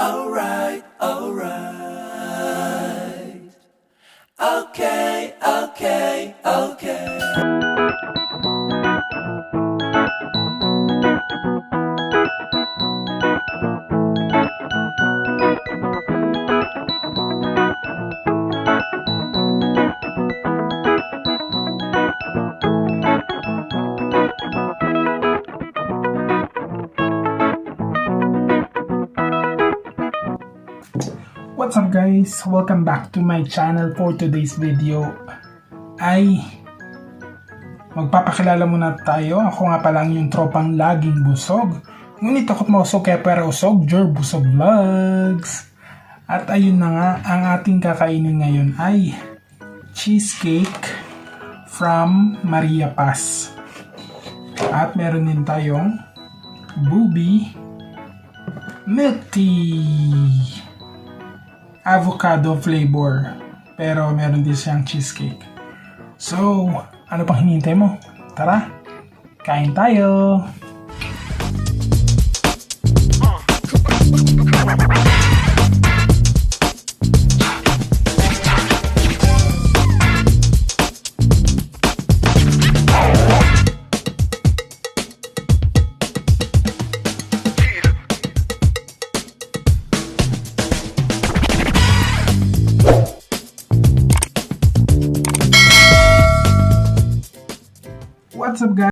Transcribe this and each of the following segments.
Alright, alright. Okay, okay, okay. What's up guys? Welcome back to my channel. For today's video ay magpapakilala muna tayo. Ako nga pala yung tropang laging busog. Ngunit ako't mausog kaya pera usog, JeRVuzog Vlogz. At ayun na nga, ang ating kakainin ngayon ay cheesecake from Maria Paz. At meron din tayong Bubi milk tea. Avocado flavor, pero meron din siyang cheesecake. So, ano pang hinihintay mo? Tara, kain tayo! What's up guys?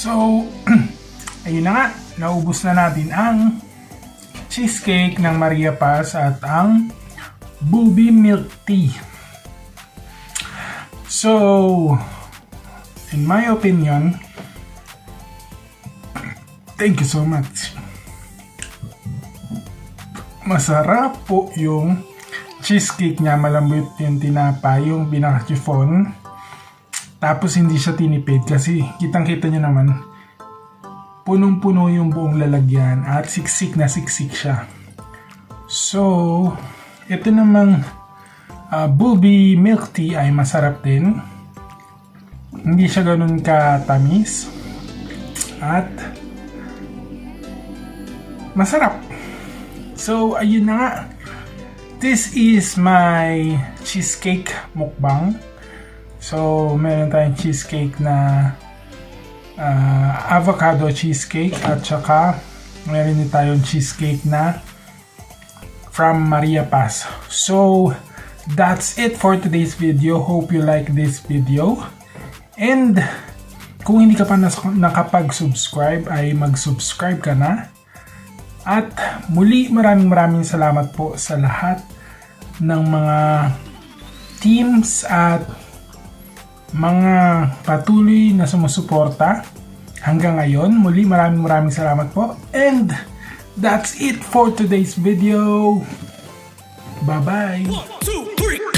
So, ayun na nga, naubos na natin ang cheesecake ng Maria Paz at ang Booby Milk Tea. So, in my opinion, thank you so much. Masarap po yung cheesecake niya, malambot yung tinapay, yung pinaka-chiffon. Tapos hindi siya tinipid kasi kitang-kita nyo naman, punong-puno yung buong lalagyan at siksik na siksik siya. So, ito namang Booby Milk Tea ay masarap din. Hindi siya ganun katamis at masarap. So, ayun na nga. This is my cheesecake mukbang. So, meron tayong cheesecake na avocado cheesecake at saka meron din tayong cheesecake na from Maria Paz. So, that's it for today's video. Hope you like this video. And kung hindi ka pa nakapag-subscribe ay mag-subscribe ka na. At muli maraming salamat po sa lahat ng mga teams at mga patuloy na sumusuporta hanggang ngayon. Muli maraming salamat po. And that's it for today's video. Bye-bye. 1, 2, 3